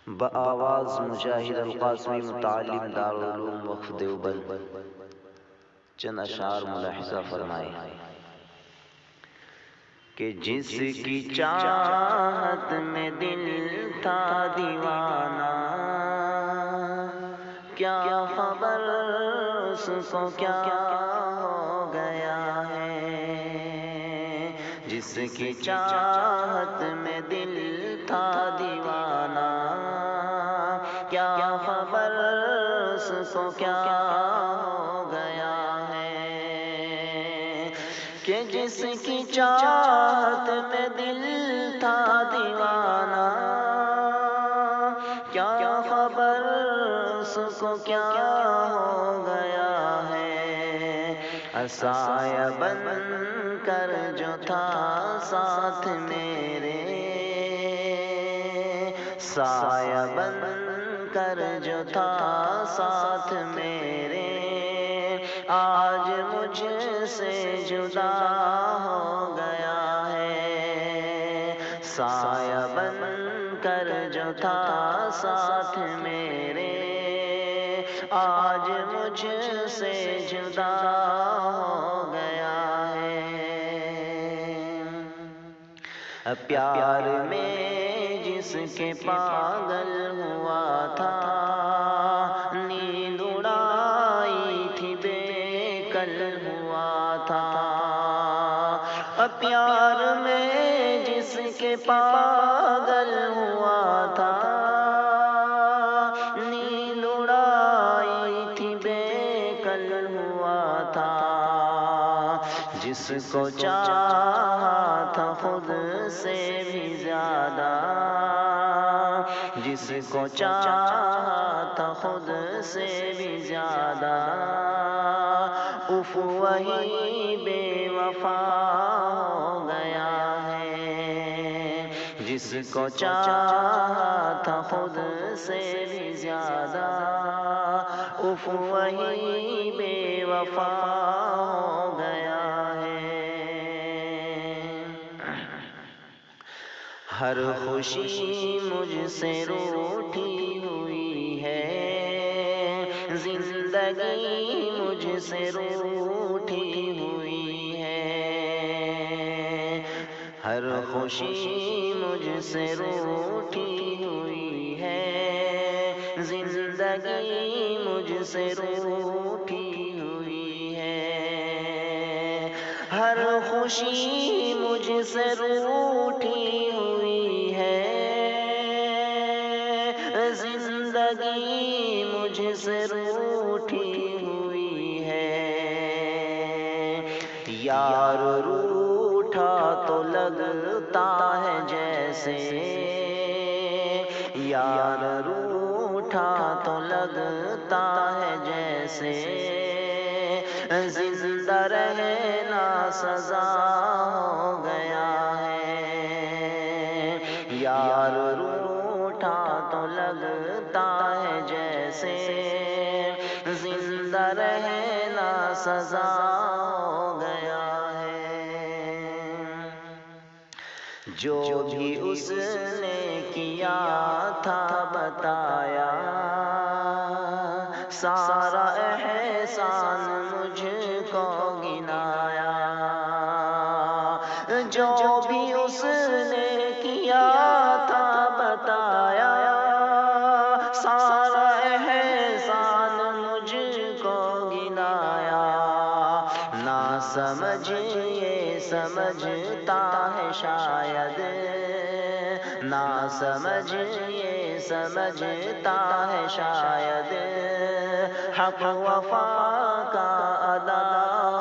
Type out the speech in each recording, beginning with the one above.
بآواز مجاہد القاسمی متعلم دارالعلوم وقف دیوبند چند اشعار ملاحظہ فرمائے کہ جس کی چاہت میں دل تھا دیوانہ، کیا خبر اس کو کیا ہو گیا ہے۔ جس کی چاہت میں دل تھا دیوانہ، کیا خبر اس کو کیا ہو گیا ہے۔ کہ جس کی چاہت میں دل تھا دیوانہ، کیا خبر اس کو کیا ہو گیا ہے۔ عصا بن کر جو تھا ساتھ میرے، سایہ بن کر جو تھا ساتھ میرے، آج مجھ سے جدا ہو گیا ہے۔ سایہ بن کر جو تھا ساتھ میرے، آج مجھ سے جدا ہو گیا ہے۔ پیار میں جس کے پاگل ہوا تھا، نیند اڑائی تھی بے کل ہوا تھا۔ پیار میں جس کے پاگل ہوا تھا، نیند اڑائی تھی بے کل ہوا تھا۔ جس کو چاہا تھا خود سے بھی زیادہ، جس کو چاہا تھا خود سے بھی زیادہ، اف وہی بے وفا ہو گیا ہے۔ جس کو چاہا تھا خود سے بھی زیادہ، اف وہی بے وفا ہو گیا ہے۔ ہر خوشی مجھ سے روٹھی ہوئی ہے، زندگی مجھ سے روٹھی ہوئی ہے۔ ہر خوشی مجھ سے روٹھی ہوئی ہے، زندگی مجھ سے روٹھی ہوئی ہے۔ ہر خوشی مجھ سے روٹھی ہوئی ہے، زندگی مجھ سے روٹھی ہوئی ہے۔ یار روٹھا تو لگتا ہے جیسے، یار روٹھا تو لگتا ہے جیسے، زندہ رہنا سزا ہو گیا ہے۔ یار روٹھا تو لگتا ہے جیسے، زندہ رہنا سزا ہو گیا ہے۔ جو بھی اس نے کیا تھا بتایا، سارا احسان مجھ کو گنایا۔ جو بھی اس نے کیا تھا بتایا، سارا احسان مجھ کو گنایا۔ نہ سمجھ یہ سمجھتا ہے شاید، نہ سمجھ یہ سمجھتا ہے شاید، حق وفا کا ادا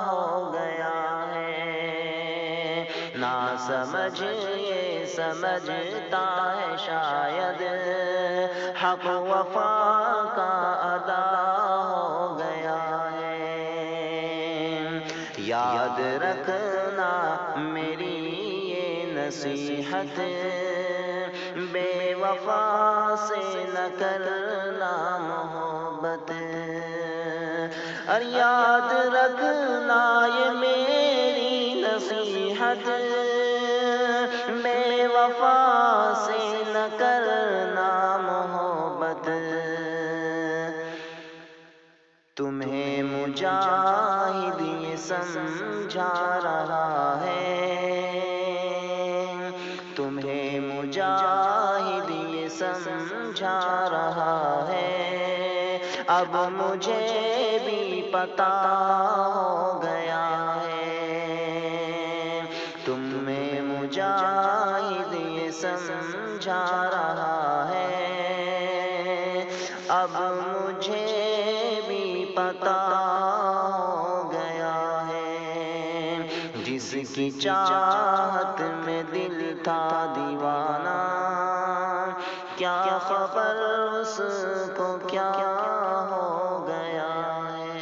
ہو گیا ہے۔ نہ سمجھ یہ سمجھتا ہے شاید، حق وفا کا ادا ہو گیا ہے۔ یاد رکھنا میری یہ نصیحت، بے وفا سے نہ کرنا محبت۔ اور یاد رکھنا یہ میری نصیحت، بے وفا سے نہ کرنا محبت۔ محبت تمہیں مجاہد یہ سمجھا رہا ہے، تمہیں مجاہد یہ سمجھا رہا ہے، اب مجھے بھی پتہ ہو گیا ہے، تمہیں مجاہد یہ سمجھا رہا ہے، اب مجھے پتہ ہو گیا ہے، جس کی چاہت میں دل تھا دیوانہ، کیا خبر اس کو